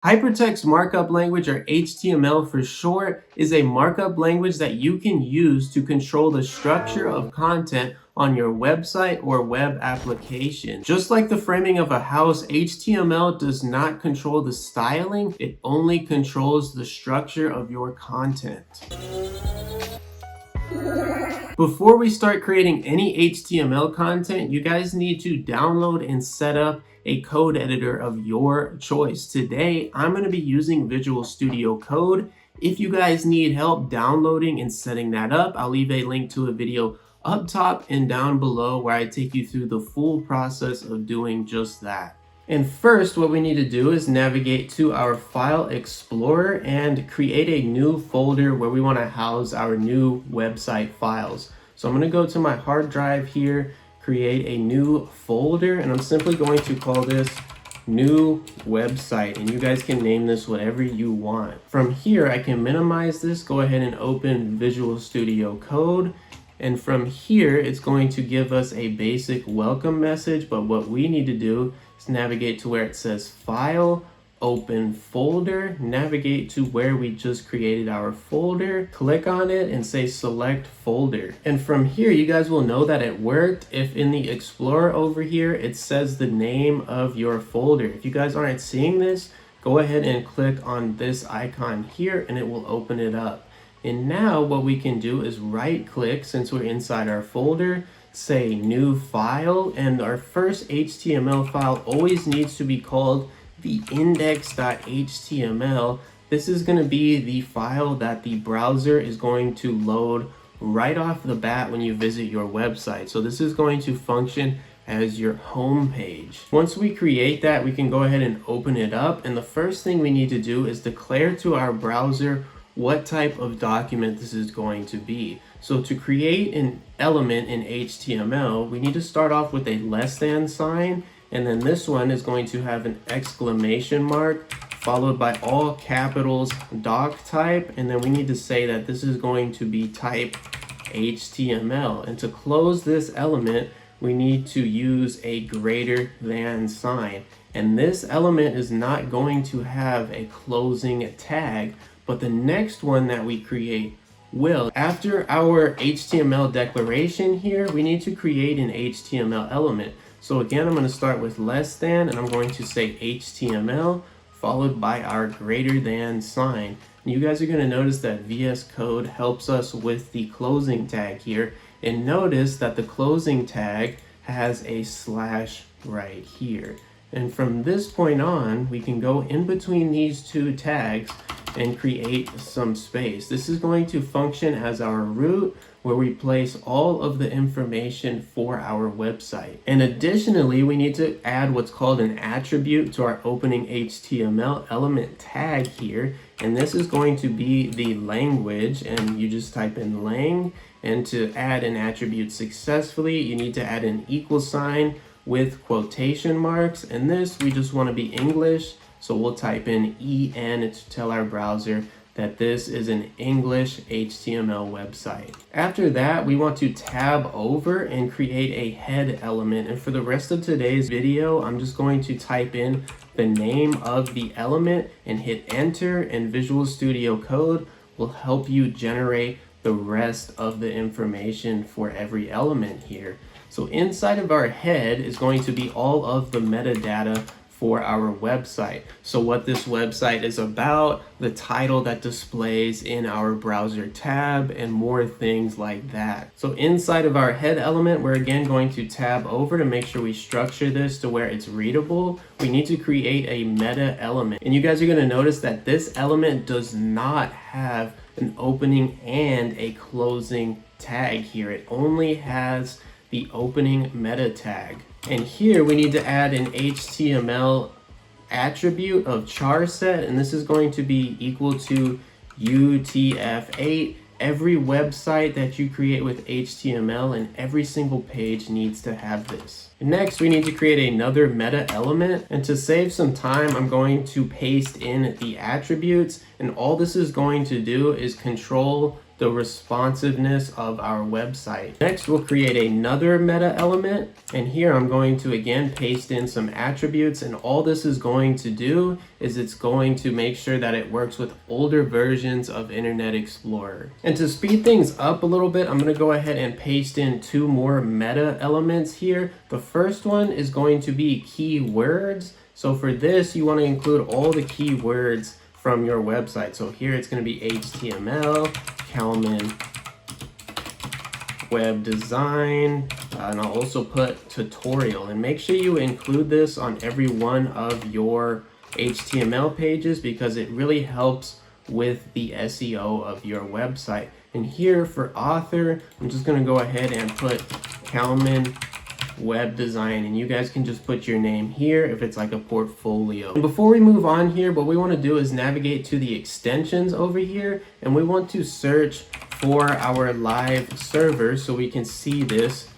Hypertext Markup Language, or HTML for short, is a markup language that you can use to control the structure of content on your website or web application. Just like the framing of a house, HTML does not control the styling, it only controls the structure of your content. Before we start creating any HTML content, you guys need to download and set up a code editor of your choice. Today, I'm going to be using Visual Studio Code. If you guys need help downloading and setting that up, I'll leave a link to a video up top and down below where I take you through the full process of doing just that. And first, what we need to do is navigate to our File Explorer and create a new folder where we want to house our new website files. So I'm going to go to my hard drive here, create a new folder, and I'm simply going to call this New Website. And you guys can name this whatever you want. From here, I can minimize this, go ahead and open Visual Studio Code. And from here, it's going to give us a basic welcome message, but what we need to do is navigate to where it says File, Open Folder, navigate to where we just created our folder, click on it and say Select Folder. And from here, you guys will know that it worked if in the Explorer over here, it says the name of your folder. If you guys aren't seeing this, go ahead and click on this icon here and it will open it up. And now what we can do is right click, since we're inside our folder, say New File, and our first HTML file always needs to be called the index.html. This is going to be the file that the browser is going to load right off the bat when you visit your website. So this is going to function as your home page. Once we create that, we can go ahead and open it up, and the first thing we need to do is declare to our browser what type of document this is going to be. So to create an element in HTML, we need to start off with a less than sign, and then this one is going to have an exclamation mark followed by all capitals doc type, and then we need to say that this is going to be type HTML. And to close this element, we need to use a greater than sign. And this element is not going to have a closing tag, but the next one that we create will. After our HTML declaration here, we need to create an HTML element. So again, I'm going to start with less than, and I'm going to say HTML followed by our greater than sign. And you guys are going to notice that VS Code helps us with the closing tag here. And notice that the closing tag has a slash right here. And from this point on, we can go in between these two tags and create some space. This is going to function as our root where we place all of the information for our website. And additionally, we need to add what's called an attribute to our opening HTML element tag here. And this is going to be the language, and you just type in lang. And to add an attribute successfully, you need to add an equal sign with quotation marks. And this, we just want to be English. So we'll type in EN to tell our browser that this is an English HTML website. After that, we want to tab over and create a head element. And for the rest of today's video, I'm just going to type in the name of the element and hit enter, and Visual Studio Code will help you generate the rest of the information for every element here. So inside of our head is going to be all of the metadata for our website. So what this website is about, the title that displays in our browser tab, and more things like that. So inside of our head element, we're again going to tab over to make sure we structure this to where it's readable. We need to create a meta element. And you guys are going to notice that this element does not have an opening and a closing tag here. It only has the opening meta tag. And here we need to add an HTML attribute of char set, and this is going to be equal to UTF-8. Every website that you create with HTML and every single page needs to have this. Next, we need to create another meta element, and to save some time, I'm going to paste in the attributes, and all this is going to do is control the responsiveness of our website. Next, we'll create another meta element, and here I'm going to again paste in some attributes, and all this is going to do is it's going to make sure that it works with older versions of Internet Explorer. And to speed things up a little bit, I'm going to go ahead and paste in 2 more meta elements here. The first one is going to be keywords. So for this, you want to include all the keywords from your website. So here it's going to be HTML, Kalman web design, and I'll also put tutorial, and make sure you include this on every one of your HTML pages because it really helps with the SEO of your website. And here for author, I'm just going to go ahead and put Kalman web design, and you guys can just put your name here if it's like a portfolio. And before we move on here, what we want to do is navigate to the extensions over here, and we want to search for our live server so we can see this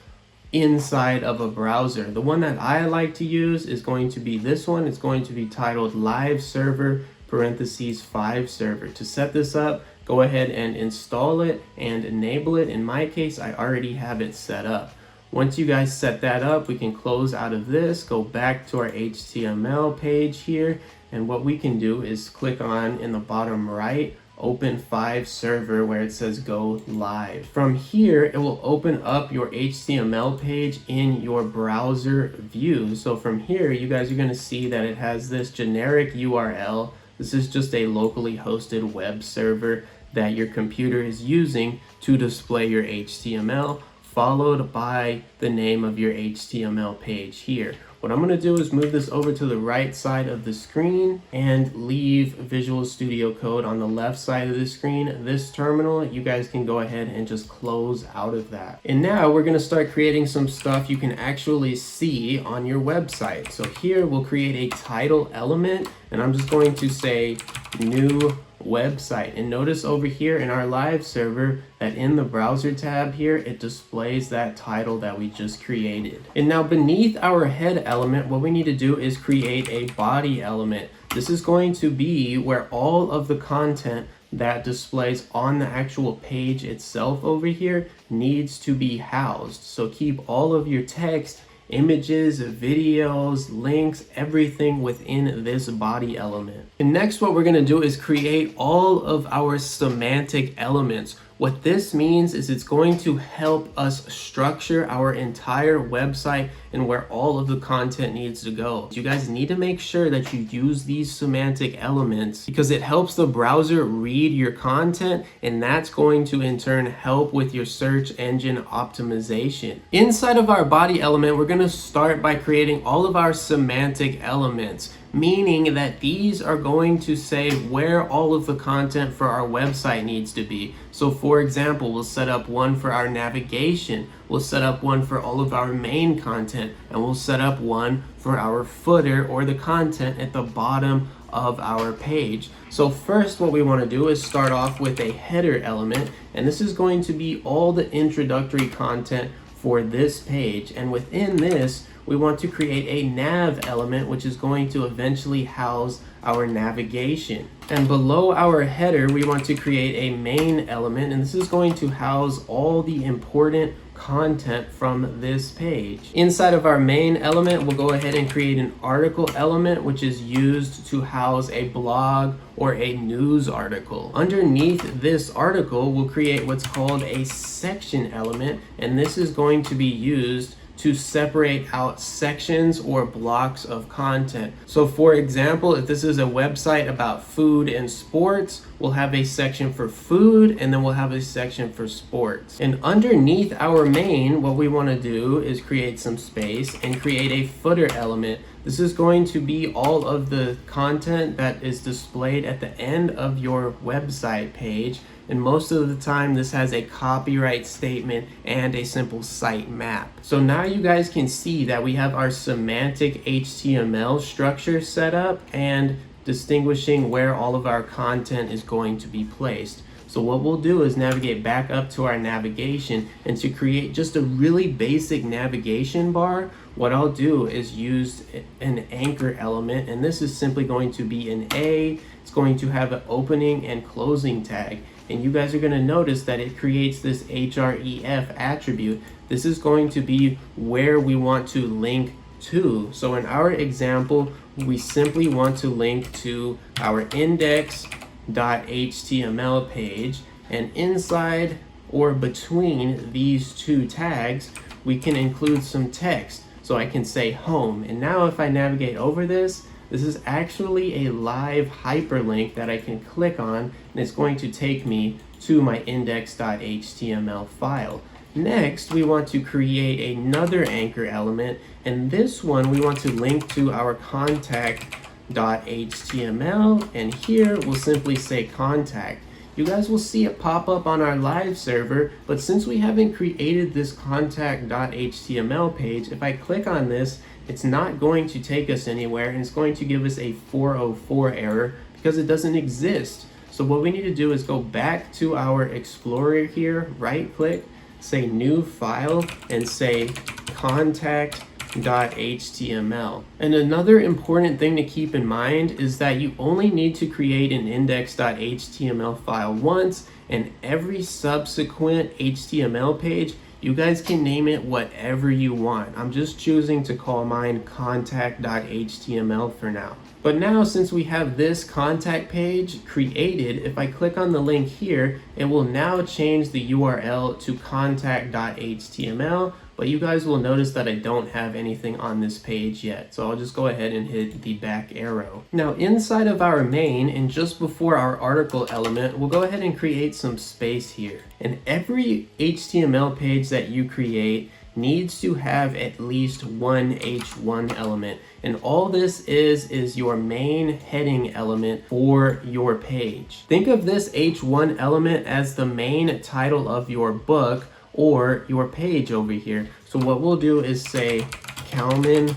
inside of a browser. The one that I like to use is going to be this one. It's going to be titled live server parentheses 5 server. To set this up, go ahead and install it and enable it. In my case, I already have it set up. Once you guys set that up, we can close out of this, go back to our HTML page here, and what we can do is click on in the bottom right, open 5 server where it says go live. From here, it will open up your HTML page in your browser view. So from here, you guys are going to see that it has this generic URL. This is just a locally hosted web server that your computer is using to display your HTML, followed by the name of your HTML page here. What I'm going to do is move this over to the right side of the screen and leave Visual Studio Code on the left side of the screen. This terminal, you guys can go ahead and just close out of that. And now we're going to start creating some stuff you can actually see on your website. So here we'll create a title element, and I'm just going to say new website. And notice over here in our live server that in the browser tab here, it displays that title that we just created. And now beneath our head element, what we need to do is create a body element. This is going to be where all of the content that displays on the actual page itself over here needs to be housed. So keep all of your text, images, videos, links, everything within this body element. And next, what we're going to do is create all of our semantic elements. What this means is it's going to help us structure our entire website and where all of the content needs to go. You guys need to make sure that you use these semantic elements because it helps the browser read your content, and that's going to in turn help with your search engine optimization. Inside of our body element, we're going to start by creating all of our semantic elements, meaning that these are going to say where all of the content for our website needs to be. So for example, we'll set up one for our navigation, we'll set up one for all of our main content, and we'll set up one for our footer or the content at the bottom of our page. So first, what we want to do is start off with a header element, and this is going to be all the introductory content for this page. And within this, we want to create a nav element, which is going to eventually house our navigation. And below our header, we want to create a main element, and this is going to house all the important content from this page. Inside of our main element, we'll go ahead and create an article element, which is used to house a blog or a news article. Underneath this article, we'll create what's called a section element, and this is going to be used to separate out sections or blocks of content. So for example, if this is a website about food and sports, we'll have a section for food, and then we'll have a section for sports. And underneath our main, what we want to do is create some space and create a footer element. This is going to be all of the content that is displayed at the end of your website page. And most of the time, this has a copyright statement and a simple site map. So now you guys can see that we have our semantic HTML structure set up and distinguishing where all of our content is going to be placed. So what we'll do is navigate back up to our navigation, and to create just a really basic navigation bar, what I'll do is use an anchor element, and this is simply going to be an A. It's going to have an opening and closing tag. and you guys are going to notice that it creates this href attribute. This is going to be where we want to link to. So in our example, we simply want to link to our index.html page, and inside or between these two tags, we can include some text. So I can say home, and now if I navigate over this, this is actually a live hyperlink that I can click on, and it's going to take me to my index.html file. Next, we want to create another anchor element, and this one we want to link to our contact.html, and here we'll simply say contact. You guys will see it pop up on our live server, but since we haven't created this contact.html page, if I click on this, it's not going to take us anywhere, and it's going to give us a 404 error because it doesn't exist. So what we need to do is go back to our Explorer here, right click, say new file, and say contact.html. And another important thing to keep in mind is that you only need to create an index.html file once, and every subsequent HTML page, you guys can name it whatever you want. I'm just choosing to call mine contact.html for now. But now, since we have this contact page created, if I click on the link here, it will now change the URL to contact.html, but you guys will notice that I don't have anything on this page yet. So I'll just go ahead and hit the back arrow. Now inside of our main, and just before our article element, we'll go ahead and create some space here. And every HTML page that you create needs to have at least one H1 element. And all this is your main heading element for your page. Think of this H1 element as the main title of your book or your page over here. So what we'll do is say Kalman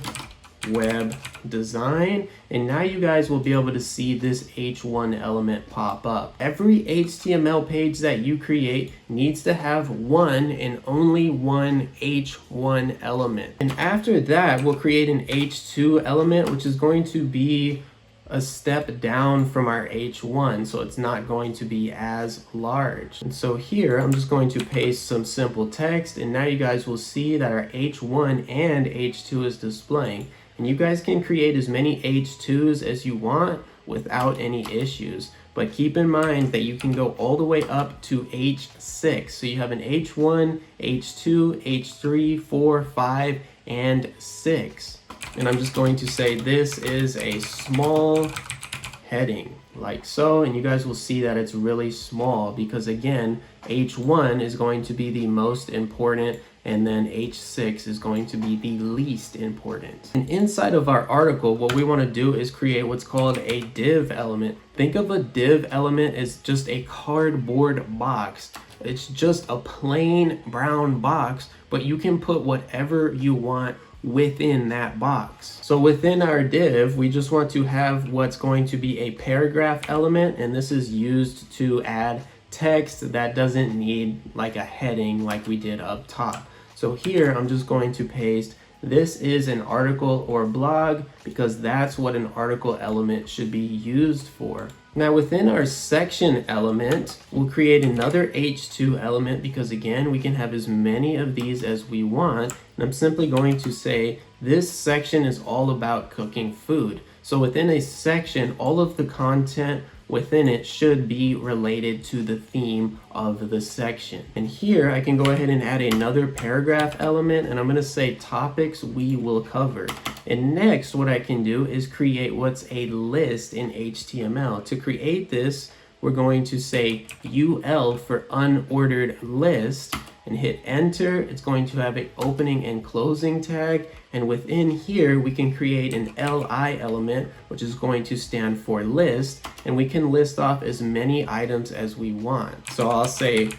Web Design, and now you guys will be able to see this H1 element pop up. Every HTML page that you create needs to have one and only one H1 element. And after that, we'll create an H2 element, which is going to be a step down from our H1, so it's not going to be as large. And so here I'm just going to paste some simple text, and now you guys will see that our H1 and H2 is displaying. And you guys can create as many H2s as you want without any issues. But keep in mind that you can go all the way up to H6. So you have an H1, H2, H3, 4, 5, and 6. And I'm just going to say this is a small heading, like so, and you guys will see that it's really small because again, H1 is going to be the most important, and then H6 is going to be the least important. And inside of our article, what we want to do is create what's called a div element. Think of a div element as just a cardboard box. It's just a plain brown box, but you can put whatever you want within that box. So within our div, we just want to have what's going to be a paragraph element, and this is used to add text that doesn't need like a heading like we did up top. So here I'm just going to paste, this is an article or blog, because that's what an article element should be used for. Now within our section element, we'll create another H2 element because again, we can have as many of these as we want. And I'm simply going to say, this section is all about cooking food. So within a section, all of the content within it should be related to the theme of the section. And here I can go ahead and add another paragraph element, and I'm going to say topics we will cover. And next what I can do is create what's a list in HTML. To create this, we're going to say UL for unordered list and hit enter. It's going to have an opening and closing tag, and within here we can create an LI element, which is going to stand for list, and we can list off as many items as we want. So I'll say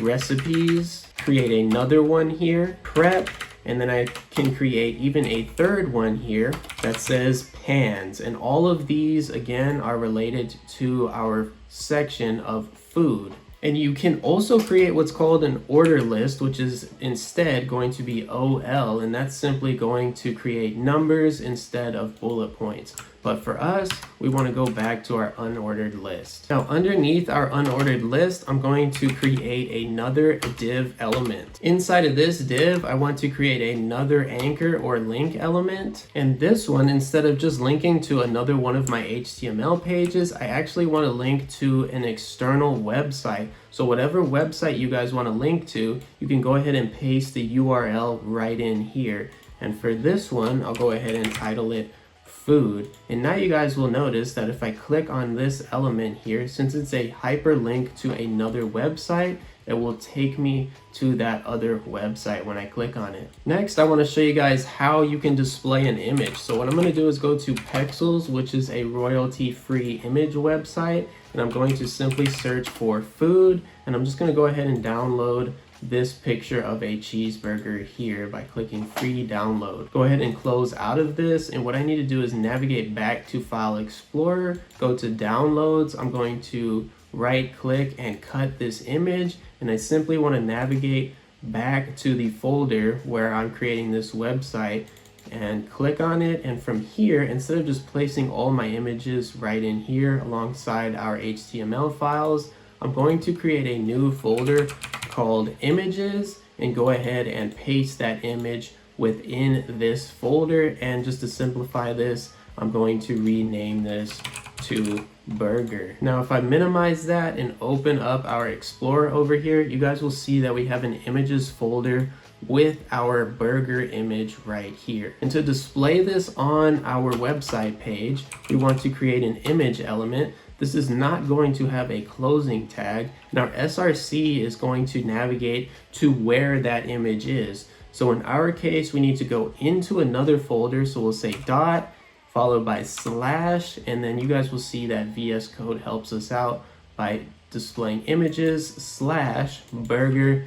recipes, create another one here, prep, and then I can create even a third one here that says pans. And all of these again are related to our section of food. And you can also create what's called an order list, which is instead going to be OL, and that's simply going to create numbers instead of bullet points. But for us, we want to go back to our unordered list. Now, underneath our unordered list, I'm going to create another div element. Inside of this div, I want to create another anchor or link element. And this one, instead of just linking to another one of my HTML pages, I actually want to link to an external website. So whatever website you guys want to link to, you can go ahead and paste the URL right in here. And for this one, I'll go ahead and title it food. And now you guys will notice that if I click on this element here, since it's a hyperlink to another website, it will take me to that other website when I click on it. Next, I want to show you guys how you can display an image. So what I'm going to do is go to Pexels, which is a royalty-free image website, and I'm going to simply search for food, and I'm just going to go ahead and download this picture of a cheeseburger here by clicking free download. Go ahead and close out of this, and what I need to do is navigate back to File Explorer, go to Downloads. I'm going to right click and cut this image, and I simply want to navigate back to the folder where I'm creating this website and click on it. And from here, instead of just placing all my images right in here alongside our HTML files, I'm going to create a new folder called images and go ahead and paste that image within this folder. And just to simplify this, I'm going to rename this to burger. Now, if I minimize that and open up our Explorer over here, you guys will see that we have an images folder with our burger image right here. And to display this on our website page, we want to create an image element. This is not going to have a closing tag, and our SRC is going to navigate to where that image is. So in our case, we need to go into another folder. So we'll say dot followed by slash, and then you guys will see that VS Code helps us out by displaying images slash burger.jpg.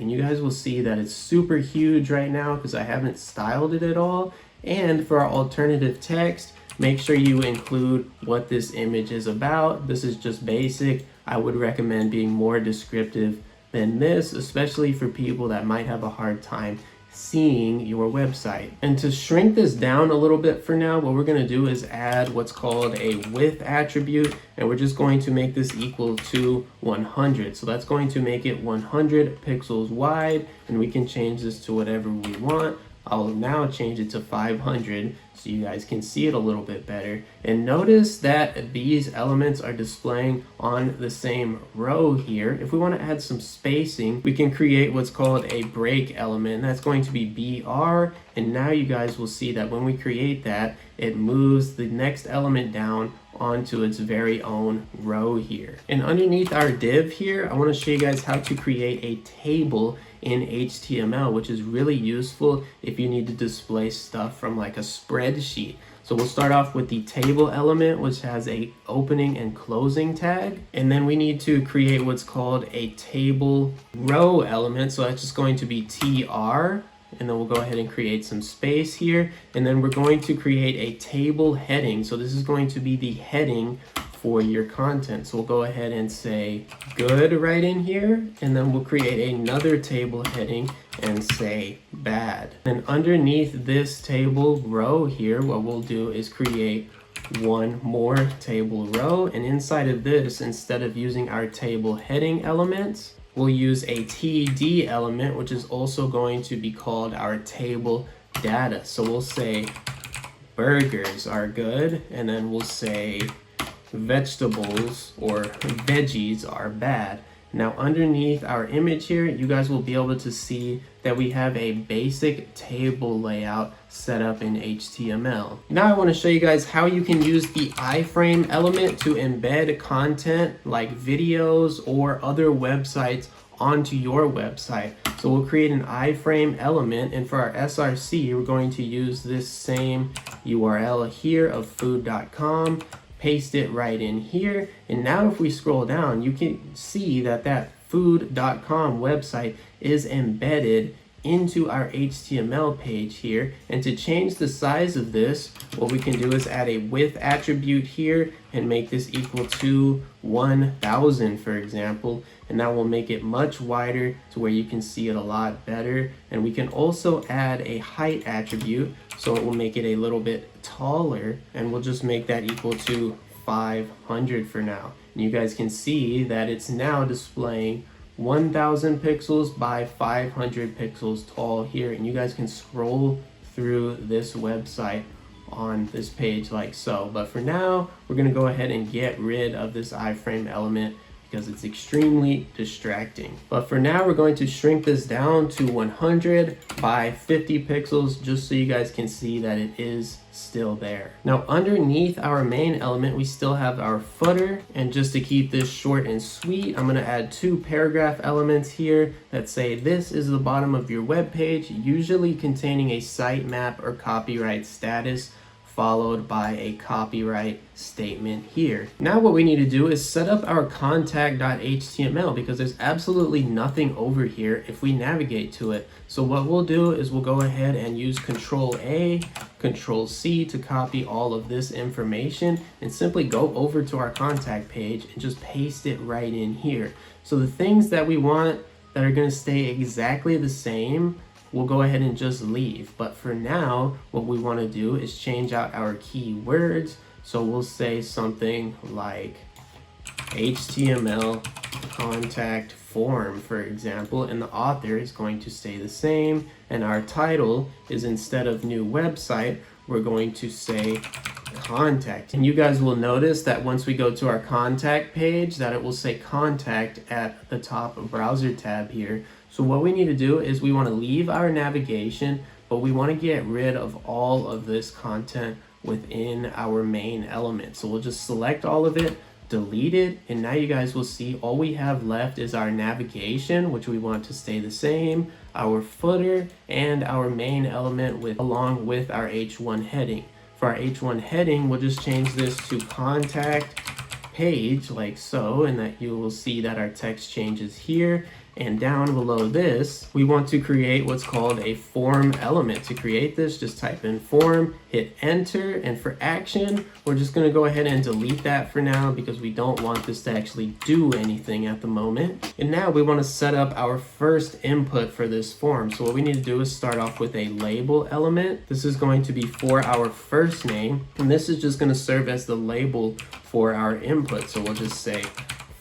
And you guys will see that it's super huge right now because I haven't styled it at all. And for our alternative text, make sure you include what this image is about. This is just basic. I would recommend being more descriptive than this, especially for people that might have a hard time seeing your website. And to shrink this down a little bit for now, what we're going to do is add what's called a width attribute, and we're just going to make this equal to 100. So that's going to make it 100 pixels wide, and we can change this to whatever we want. I'll now change it to 500 so you guys can see it a little bit better. And notice that these elements are displaying on the same row here. If we want to add some spacing, we can create what's called a break element. And that's going to be BR. And now you guys will see that when we create that, it moves the next element down onto its very own row here. And underneath our div here, I want to show you guys how to create a table in HTML, which is really useful if you need to display stuff from like a spreadsheet. So we'll start off with the table element, which has a opening and closing tag. And then we need to create what's called a table row element. So that's just going to be TR. And then we'll go ahead and create some space here. And then we're going to create a table heading. So this is going to be the heading for your content. So we'll go ahead and say good right in here, and then we'll create another table heading and say bad. And underneath this table row here, what we'll do is create one more table row, and inside of this, instead of using our table heading elements, we'll use a TD element, which is also going to be called our table data. So we'll say burgers are good, and then we'll say vegetables or veggies are bad. Now underneath our image here, you guys will be able to see that we have a basic table layout set up in HTML. Now I want to show you guys how you can use the iframe element to embed content like videos or other websites onto your website. So we'll create an iframe element, and for our SRC, we're going to use this same URL here of food.com. Paste it right in here, and now if we scroll down, you can see that that food.com website is embedded into our HTML page here. And to change the size of this, what we can do is add a width attribute here and make this equal to 1000, for example. And that will make it much wider to where you can see it a lot better. And we can also add a height attribute, so it will make it a little bit taller, and we'll just make that equal to 500 for now. And you guys can see that it's now displaying 1000 pixels by 500 pixels tall here, and you guys can scroll through this website on this page like so. But for now, we're going to go ahead and get rid of this iframe element because it's extremely distracting. But for now, we're going to shrink this down to 100 by 50 pixels just so you guys can see that it is still there. Now underneath our main element, we still have our footer, and just to keep this short and sweet, I'm going to add 2 paragraph elements here that say this is the bottom of your web page, usually containing a sitemap or copyright status, followed by a copyright statement here. Now what we need to do is set up our contact.html because there's absolutely nothing over here if we navigate to it. So what we'll do is we'll go ahead and use Control A, Control C to copy all of this information and simply go over to our contact page and just paste it right in here. So the things that we want that are going to stay exactly the same, we'll go ahead and just leave. But for now, what we want to do is change out our keywords. So we'll say something like HTML contact form, for example, and the author is going to stay the same. And our title is, instead of new website, we're going to say contact. And you guys will notice that once we go to our contact page, that it will say contact at the top of browser tab here. So what we need to do is we want to leave our navigation, but we want to get rid of all of this content within our main element. So we'll just select all of it, delete it, and now you guys will see all we have left is our navigation, which we want to stay the same, our footer, and our main element along with our H1 heading. For our H1 heading, we'll just change this to contact page like so, and that you will see that our text changes here. And down below this, we want to create what's called a form element. To create this, just type in form, hit enter, and for action, we're just going to go ahead and delete that for now because we don't want this to actually do anything at the moment. And now we want to set up our first input for this form. So what we need to do is start off with a label element. This is going to be for our first name, and this is just going to serve as the label for our input. So we'll just say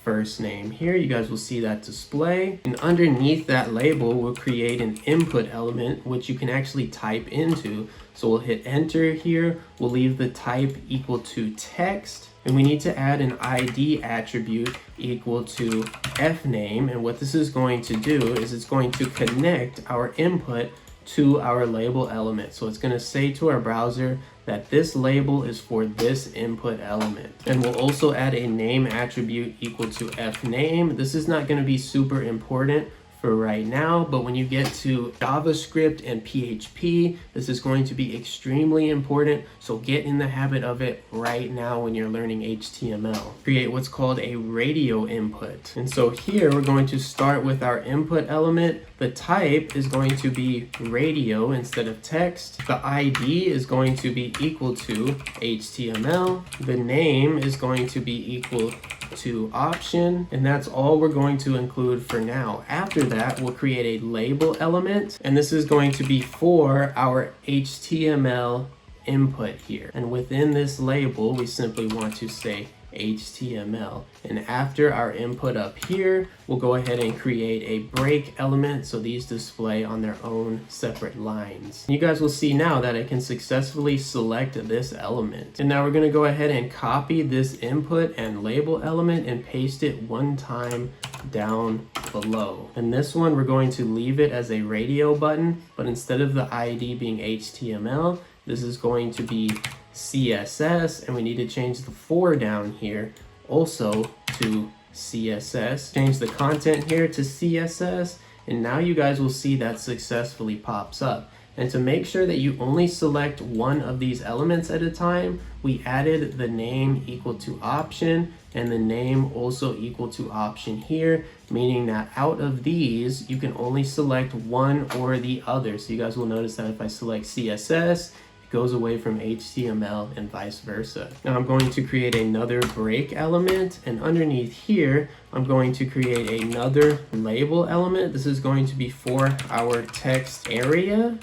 first name here. You guys will see that display, and underneath that label we'll create an input element which you can actually type into. So we'll hit enter here, we'll leave the type equal to text, and we need to add an ID attribute equal to fname. And what this is going to do is it's going to connect our input to our label element. So it's going to say to our browser that this label is for this input element. And we'll also add a name attribute equal to fname. This is not going to be super important for right now, but when you get to JavaScript and PHP, this is going to be extremely important. So get in the habit of it right now when you're learning HTML. Create what's called a radio input. And so here we're going to start with our input element. The type is going to be radio instead of text. The ID is going to be equal to HTML. The name is going to be equal to option, and that's all we're going to include for now. After that, we'll create a label element, and this is going to be for our HTML input here. And within this label, we simply want to say HTML. And after our input up here, we'll go ahead and create a break element so these display on their own separate lines. You guys will see now that I can successfully select this element. And now we're going to go ahead and copy this input and label element and paste it one time down below. And this one, we're going to leave it as a radio button, but instead of the ID being HTML, this is going to be CSS, and we need to change the for down here also to CSS. Change the content here to CSS, and now you guys will see that successfully pops up. And to make sure that you only select one of these elements at a time, we added the name equal to option and the name also equal to option here, meaning that out of these, you can only select one or the other. So you guys will notice that if I select CSS, goes away from HTML and vice versa. Now I'm going to create another break element, and underneath here I'm going to create another label element. This is going to be for our text area.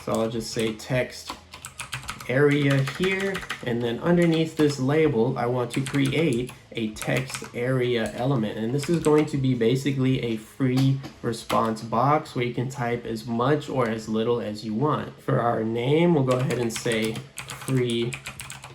So I'll just say text area here, and then underneath this label I want to create a text area element, and this is going to be basically a free response box where you can type as much or as little as you want. For our name, we'll go ahead and say free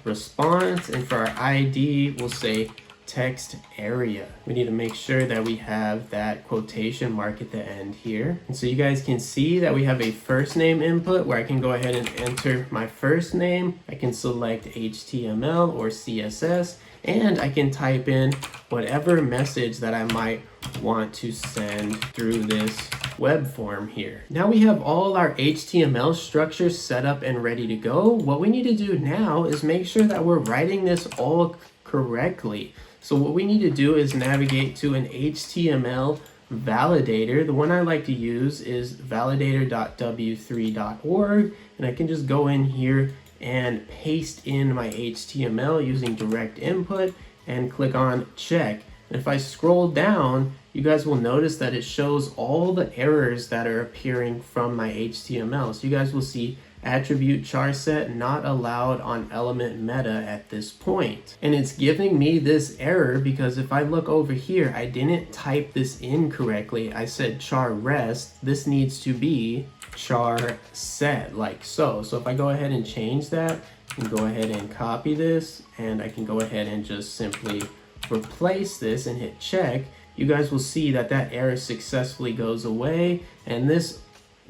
response, and for our ID we'll say text area. We need to make sure that we have that quotation mark at the end here. And so you guys can see that we have a first name input where I can go ahead and enter my first name. I can select HTML or CSS, and I can type in whatever message that I might want to send through this web form here. Now we have all our HTML structures set up and ready to go. What we need to do now is make sure that we're writing this all correctly. So what we need to do is navigate to an HTML validator. The one I like to use is validator.w3.org, and I can just go in here and paste in my HTML using direct input and click on check. And if I scroll down, you guys will notice that it shows all the errors that are appearing from my HTML. So you guys will see attribute char set not allowed on element meta at this point. And it's giving me this error because if I look over here, I didn't type this in correctly. I said char rest. This needs to be char set, like so. So if I go ahead and change that, I can go ahead and copy this, and I can go ahead and just simply replace this and hit check. You guys will see that that error successfully goes away, and this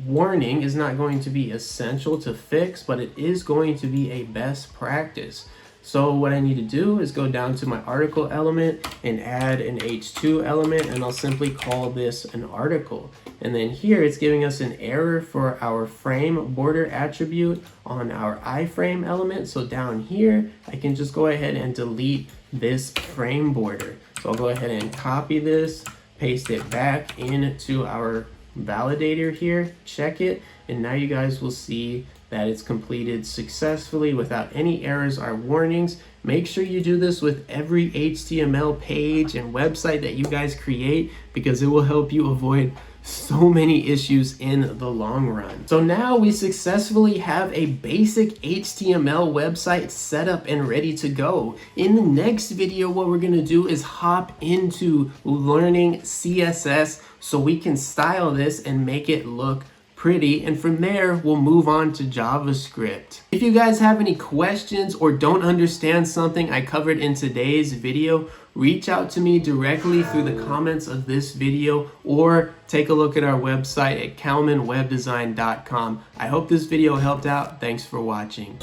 warning is not going to be essential to fix, but it is going to be a best practice. So what I need to do is go down to my article element and add an h2 element, and I'll simply call this an article. And then here it's giving us an error for our frame border attribute on our iframe element. So down here I can just go ahead and delete this frame border. So I'll go ahead and copy this, paste it back into our validator here, check it, and now you guys will see that it's completed successfully without any errors or warnings. Make sure you do this with every HTML page and website that you guys create, because it will help you avoid so many issues in the long run. So now we successfully have a basic HTML website set up and ready to go. In the next video, what we're gonna do is hop into learning CSS so we can style this and make it look pretty, and from there we'll move on to JavaScript. If you guys have any questions or don't understand something I covered in today's video, reach out to me directly through the comments of this video, or take a look at our website at kalmanwebdesign.com. I hope this video helped out. Thanks for watching.